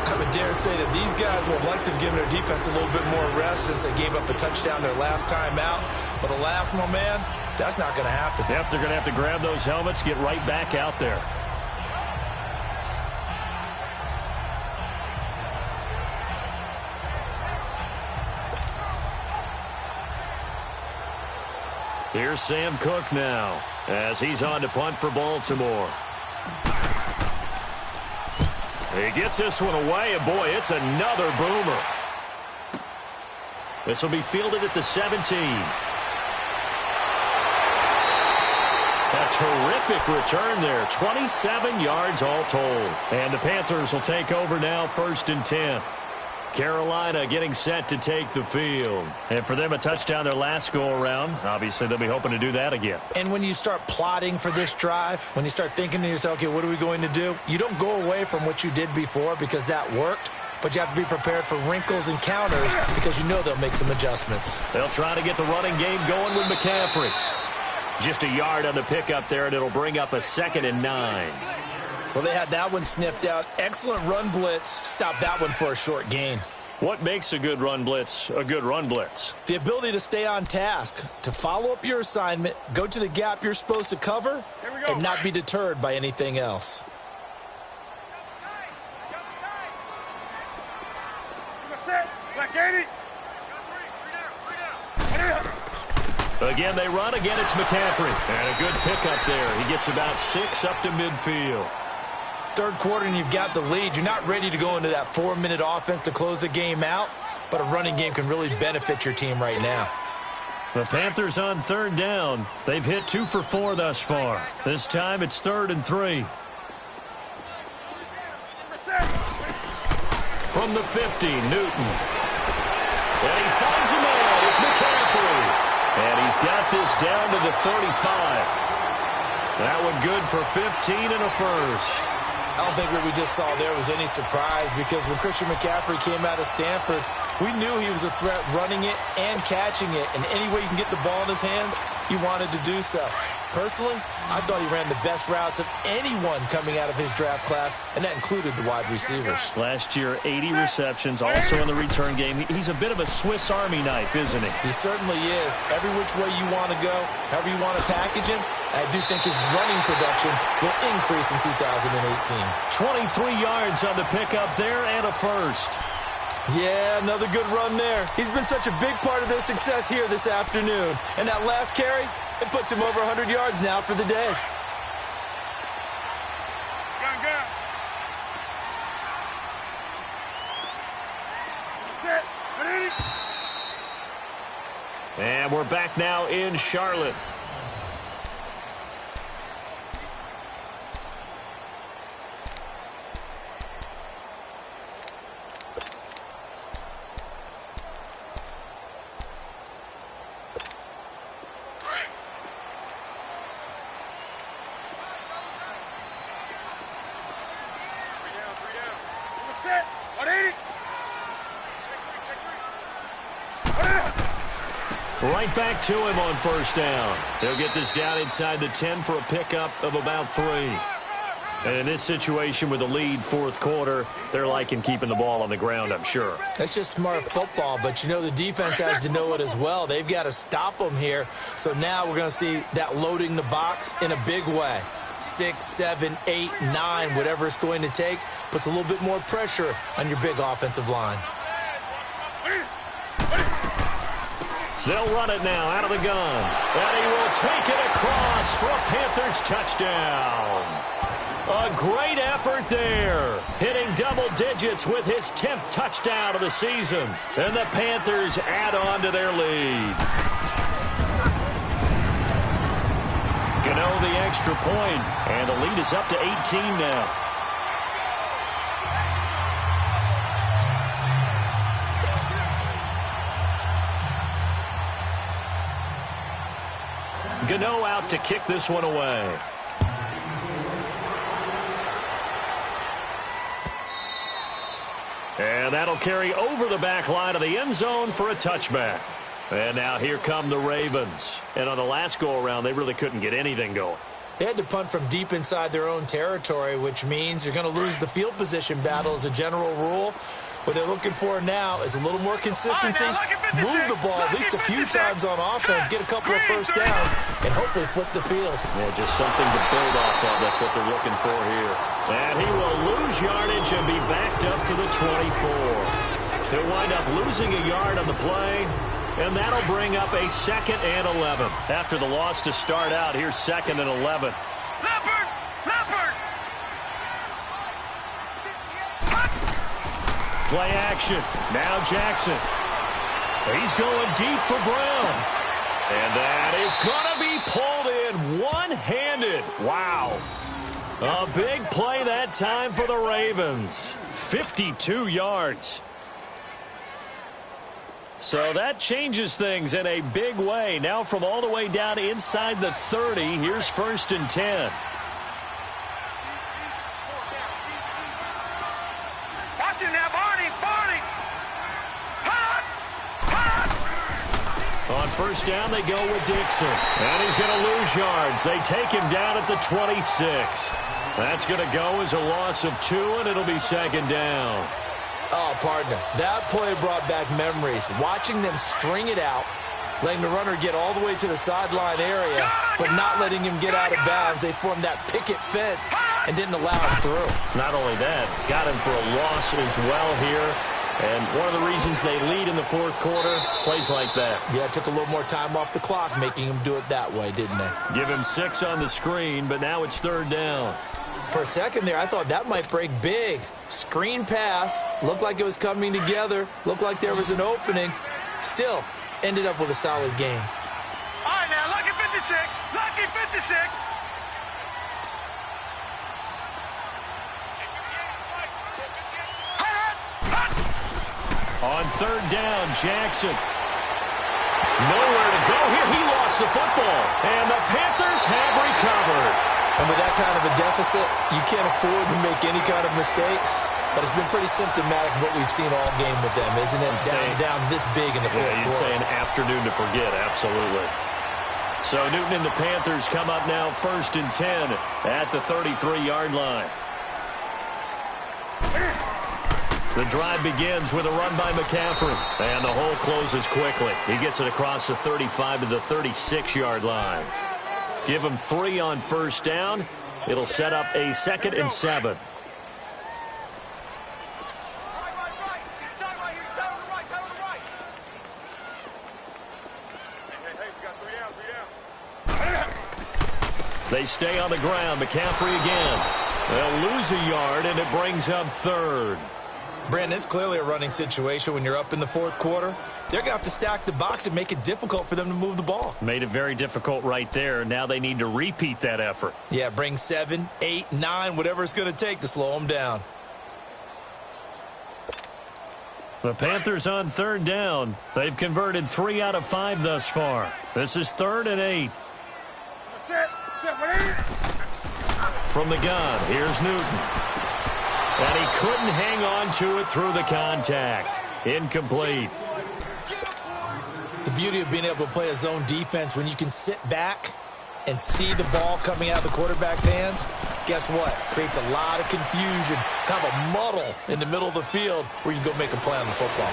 I would dare say that these guys would have liked to have given their defense a little bit more rest since they gave up a touchdown their last time out. But alas, my man, that's not going to happen. Yep, they're going to have to grab those helmets, get right back out there. Here's Sam Cook now as he's on to punt for Baltimore. He gets this one away, and boy, it's another boomer. This will be fielded at the 17. A terrific return there. 27 yards all told. And the Panthers will take over now, 1st and 10. Carolina getting set to take the field. And for them, a touchdown their last go-around. Obviously, they'll be hoping to do that again. And when you start plotting for this drive, when you start thinking to yourself, okay, what are we going to do? You don't go away from what you did before because that worked, but you have to be prepared for wrinkles and counters because you know they'll make some adjustments. They'll try to get the running game going with McCaffrey. Just a yard on the pickup there, and it'll bring up a 2nd and 9. Well, they had that one sniffed out. Excellent run blitz. Stop that one for a short gain. What makes a good run blitz a good run blitz? The ability to stay on task, to follow up your assignment, go to the gap you're supposed to cover, and not be deterred by anything else. Again, they run. Again, it's McCaffrey. And a good pickup there. He gets about 6 up to midfield. 3rd quarter and you've got the lead. You're not ready to go into that 4-minute offense to close the game out, but a running game can really benefit your team right now. The Panthers on 3rd down. They've hit 2 for 4 thus far. This time it's 3rd and 3. From the 50, Newton. And he finds a man. It's McCaffrey. And he's got this down to the 35. That one good for 15 and a first. I don't think what we just saw there was any surprise because when Christian McCaffrey came out of Stanford, we knew he was a threat running it and catching it. And any way you can get the ball in his hands, he wanted to do so. Personally, I thought he ran the best routes of anyone coming out of his draft class, and that included the wide receivers. Last year, 80 receptions, also in the return game. He's a bit of a Swiss Army knife, isn't he? He certainly is. Every which way you want to go, however you want to package him, I do think his running production will increase in 2018. 23 yards on the pickup there and a first. Yeah, another good run there. He's been such a big part of their success here this afternoon. And that last carry, it puts him over 100 yards now for the day. And we're back now in Charlotte. Right back to him on first down. He'll get this down inside the 10 for a pickup of about 3. And in this situation with a lead fourth quarter, they're liking keeping the ball on the ground, I'm sure. That's just smart football, but you know the defense has to know it as well. They've got to stop them here. So now we're going to see that loading the box in a big way. 6, 7, 8, 9, whatever it's going to take, puts a little bit more pressure on your big offensive line. They'll run it now out of the gun. And he will take it across for a Panthers touchdown. A great effort there. Hitting double digits with his 10th touchdown of the season. And the Panthers add on to their lead. Gano the extra point. And the lead is up to 18 now. Gano out to kick this one away. And that'll carry over the back line of the end zone for a touchback. And now here come the Ravens. And on the last go-around, they really couldn't get anything going. They had to punt from deep inside their own territory, which means you're going to lose the field position battle as a general rule. What they're looking for now is a little more consistency, move the ball at least a few times on offense, get a couple of first downs, and hopefully flip the field. Yeah, just something to build off of. That's what they're looking for here. And he will lose yardage and be backed up to the 24. They'll wind up losing a yard on the play, and that'll bring up a 2nd and 11. After the loss to start out, here's 2nd and 11. Leopard! Leopard! Play action. Now Jackson. He's going deep for Brown. And that is going to be pulled in one-handed. Wow. A big play that time for the Ravens. 52 yards. So that changes things in a big way. Now from all the way down inside the 30, here's 1st and 10. Watch it now, Barney! Barney! Hot! Hot! On first down, they go with Dixon. And he's going to lose yards. They take him down at the 26. That's going to go as a loss of 2, and it'll be 2nd down. Oh, partner, that play brought back memories. Watching them string it out, letting the runner get all the way to the sideline area, but not letting him get out of bounds. They formed that picket fence and didn't allow him through. Not only that, got him for a loss as well here. And one of the reasons they lead in the fourth quarter, plays like that. Yeah, it took a little more time off the clock, making him do it that way, didn't they? Give him 6 on the screen, but now it's 3rd down. For a second there, I thought that might break big. Screen pass, looked like it was coming together, looked like there was an opening. Still, ended up with a solid game. All right, now, lucky 56. Lucky 56. On 3rd down, Jackson. Nowhere to go here. He lost the football. And the Panthers have recovered. And with that kind of a deficit, you can't afford to make any kind of mistakes. But it's been pretty symptomatic of what we've seen all game with them, isn't it? Down this big in the fourth quarter. You'd say an afternoon to forget, absolutely. So Newton and the Panthers come up now 1st and 10 at the 33-yard line. The drive begins with a run by McCaffrey. And the hole closes quickly. He gets it across the 35 to the 36-yard line. Give him 3 on first down. It'll set up a 2nd and 7. They stay on the ground. McCaffrey again. They'll lose a yard, and it brings up 3rd. Brandon, it's clearly a running situation when you're up in the fourth quarter. They're going to have to stack the box and make it difficult for them to move the ball. Made it very difficult right there. Now they need to repeat that effort. Yeah, bring 7, 8, 9, whatever it's going to take to slow them down. The Panthers on 3rd down. They've converted 3 out of 5 thus far. This is 3rd and 8. From the gun, here's Newton. And he couldn't hang on to it through the contact. Incomplete. The beauty of being able to play a zone defense when you can sit back and see the ball coming out of the quarterback's hands, guess what? Creates a lot of confusion, kind of a muddle in the middle of the field where you can go make a play on the football.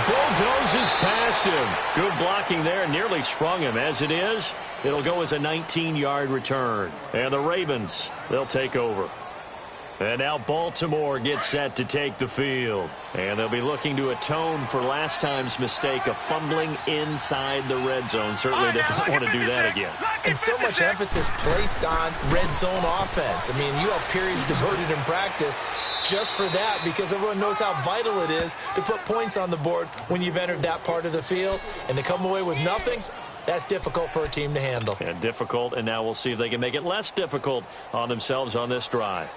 Bulldozes past him. Good blocking there. Nearly sprung him. As it is, it'll go as a 19-yard return. And the Ravens, they'll take over. And now Baltimore gets set to take the field. And they'll be looking to atone for last time's mistake of fumbling inside the red zone. Certainly they don't want to do that again. And so much emphasis placed on red zone offense. I mean, you have periods devoted in practice just for that because everyone knows how vital it is to put points on the board when you've entered that part of the field. And to come away with nothing, that's difficult for a team to handle. And difficult, and now we'll see if they can make it less difficult on themselves on this drive.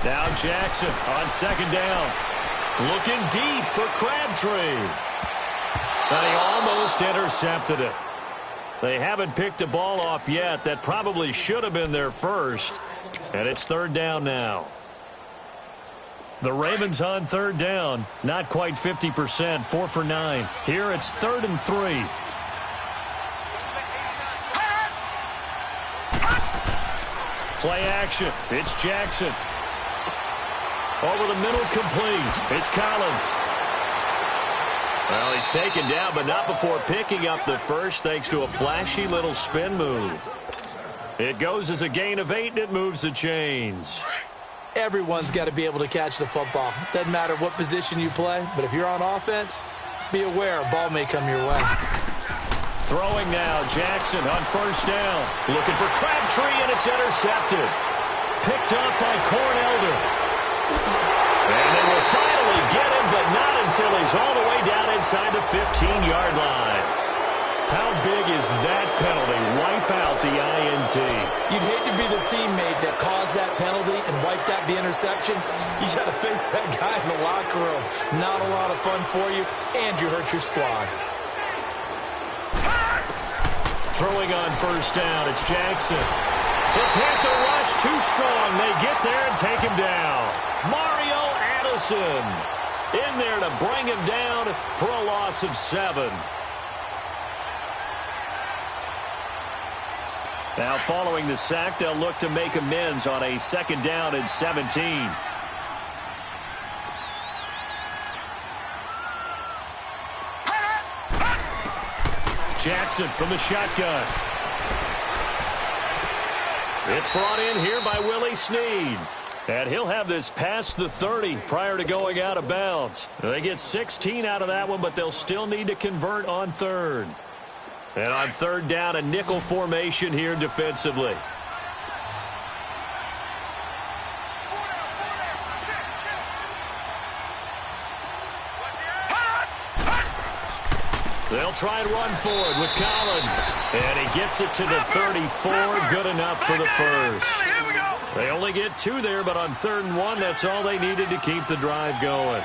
Now Jackson on second down. Looking deep for Crabtree. But he almost intercepted it. They haven't picked a ball off yet. That probably should have been their first. And it's third down now. The Ravens on third down. Not quite 50%. 4 for 9. Here it's 3rd and 3. Play action. It's Jackson. Over the middle, complete. It's Collins. Well, he's taken down, but not before picking up the first thanks to a flashy little spin move. It goes as a gain of 8, and it moves the chains. Everyone's got to be able to catch the football. Doesn't matter what position you play, but if you're on offense, be aware a ball may come your way. Throwing now, Jackson on first down. Looking for Crabtree, and it's intercepted. Picked up by Cornelder. And they will finally get him, but not until he's all the way down inside the 15-yard line. How big is that penalty? Wipe out the INT. You'd hate to be the teammate that caused that penalty and wiped out the interception. You got to face that guy in the locker room. Not a lot of fun for you, and you hurt your squad. Throwing on first down, it's Jackson. The Panther rush too strong. They get there and take him down. Mario Addison in there to bring him down for a loss of 7. Now following the sack, they'll look to make amends on a 2nd down and 17. Jackson from the shotgun. It's brought in here by Willie Snead. And he'll have this past the 30 prior to going out of bounds. They get 16 out of that one, but they'll still need to convert on 3rd. And on 3rd down, a nickel formation here defensively. They'll try and run forward with Collins. And he gets it to the 34. Good enough for the first. They only get 2 there, but on 3rd and 1, that's all they needed to keep the drive going.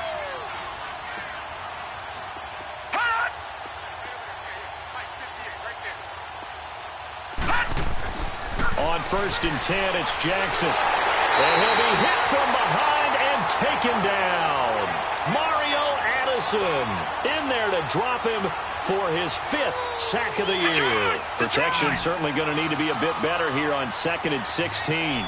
On 1st and 10, it's Jackson. And he'll be hit from behind and taken down. Mario Addison in there to drop him for his 5th sack of the year. Protection certainly going to need to be a bit better here on 2nd and 16.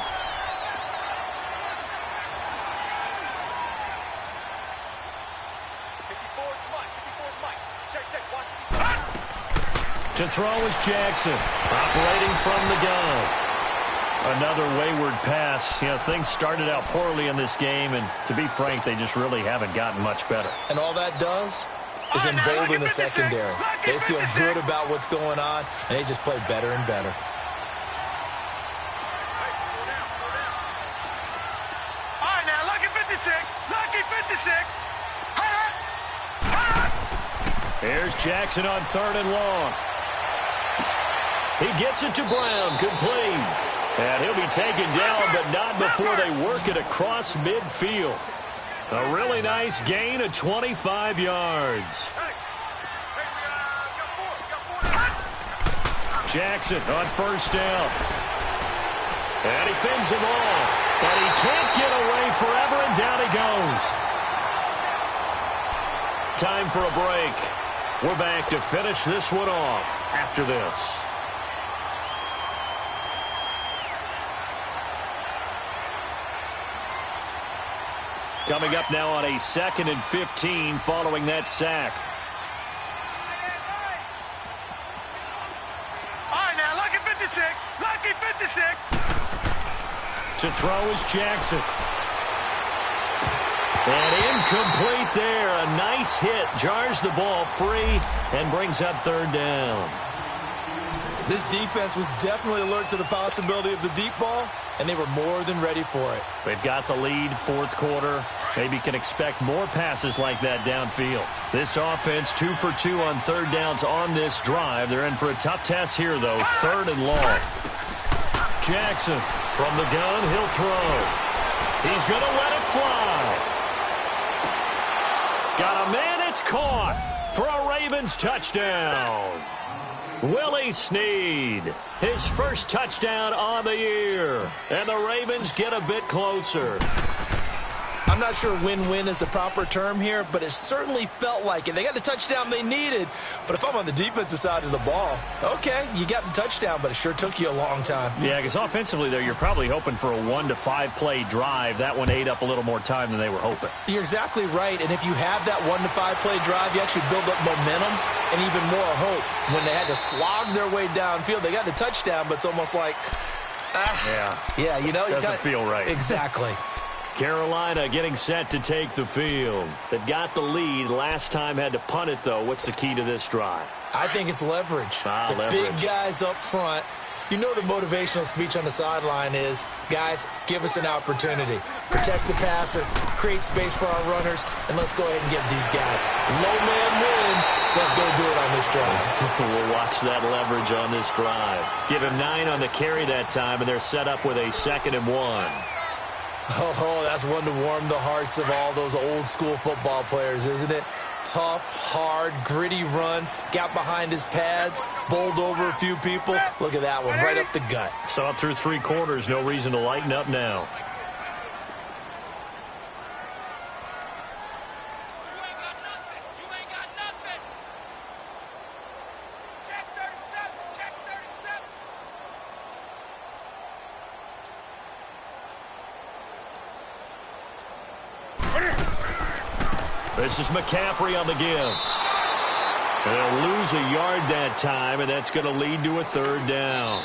To throw is Jackson, operating from the gun. Another wayward pass. You know, things started out poorly in this game, and to be frank, they just really haven't gotten much better. And all that does is embolden the secondary. They feel good about what's going on, and they just play better and better. All right, now, lucky 56. Lucky 56. Here's Jackson on 3rd and long. He gets it to Brown, complete. And he'll be taken down, but not before they work it across midfield. A really nice gain of 25 yards. Jackson on first down. And he fends him off. But he can't get away forever, and down he goes. Time for a break. We're back to finish this one off after this. Coming up now on a 2nd and 15 following that sack. All right, now, lucky 56. Lucky 56. To throw is Jackson. And incomplete there. A nice hit. Jars the ball free and brings up 3rd down. This defense was definitely alert to the possibility of the deep ball, and they were more than ready for it. They've got the lead, 4th quarter. Maybe can expect more passes like that downfield. This offense 2 for 2 on 3rd downs on this drive. They're in for a tough test here, though. 3rd and long. Jackson from the gun. He'll throw. He's going to let it fly. Got a man. It's caught for a Ravens touchdown. Willie Snead, his first touchdown on the year. And the Ravens get a bit closer. I'm not sure win-win is the proper term here, but it certainly felt like it. They got the touchdown they needed, but if I'm on the defensive side of the ball, okay, you got the touchdown, but it sure took you a long time. Yeah, because offensively there, you're probably hoping for a 1 to 5 play drive. That one ate up a little more time than they were hoping. You're exactly right, and if you have that 1 to 5 play drive, you actually build up momentum and even more hope. When they had to slog their way downfield, they got the touchdown, but it's almost like, yeah, you know, doesn't feel right. Exactly. Carolina getting set to take the field. They've got the lead. Last time had to punt it, though. What's the key to this drive? I think it's leverage. Leverage. Big guys up front. You know the motivational speech on the sideline is, guys, give us an opportunity. Protect the passer, create space for our runners, and let's go ahead and give these guys. Low man wins. Let's go do it on this drive. We'll watch that leverage on this drive. Give him 9 on the carry that time, and they're set up with a 2nd and 1. Oh, that's one to warm the hearts of all those old school football players, isn't it? Tough, hard, gritty run, got behind his pads, bowled over a few people. Look at that one, right up the gut. So up through 3 quarters, no reason to lighten up now. This is McCaffrey on the give. They'll lose a yard that time, and that's going to lead to a 3rd down.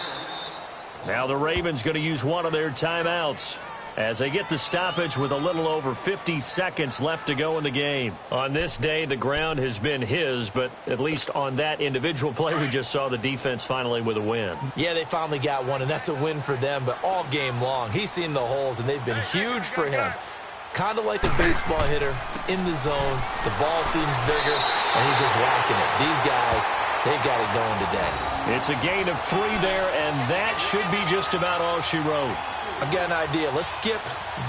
Now the Ravens going to use one of their timeouts as they get the stoppage with a little over 50 seconds left to go in the game. On this day, the ground has been his, but at least on that individual play, we just saw the defense finally with a win. Yeah, they finally got one, and that's a win for them, but all game long, he's seen the holes, and they've been huge for him. Kind of like a baseball hitter in the zone. The ball seems bigger, and he's just whacking it. These guys, they got it going today. It's a gain of 3 there, and that should be just about all she wrote. I've got an idea. Let's skip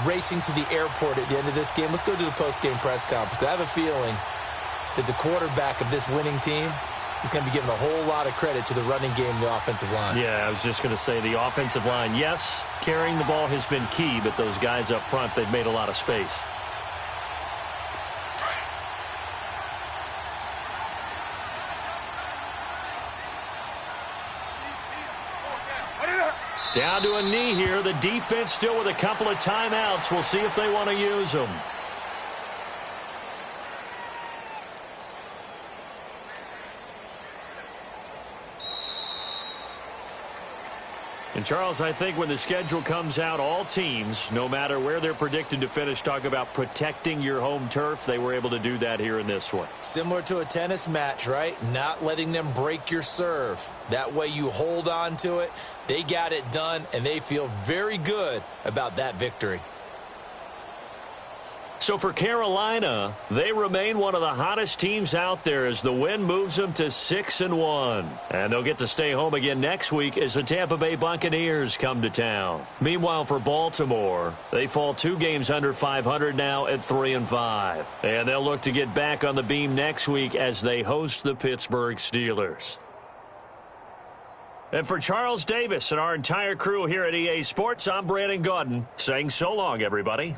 racing to the airport at the end of this game. Let's go to the post-game press conference. I have a feeling that the quarterback of this winning team is going to be giving a whole lot of credit to the running game and the offensive line. Yeah, I was just going to say the offensive line, yes, carrying the ball has been key, but those guys up front, they've made a lot of space. Down to a knee here. The defense still with a couple of timeouts. We'll see if they want to use them. And, Charles, I think when the schedule comes out, all teams, no matter where they're predicted to finish, talk about protecting your home turf. They were able to do that here in this one. Similar to a tennis match, right? Not letting them break your serve. That way you hold on to it. They got it done, and they feel very good about that victory. So for Carolina, they remain one of the hottest teams out there as the win moves them to 6-1. And they'll get to stay home again next week as the Tampa Bay Buccaneers come to town. Meanwhile, for Baltimore, they fall 2 games under 500 now at 3-5. And they'll look to get back on the beam next week as they host the Pittsburgh Steelers. And for Charles Davis and our entire crew here at EA Sports, I'm Brandon Gaudin saying so long, everybody.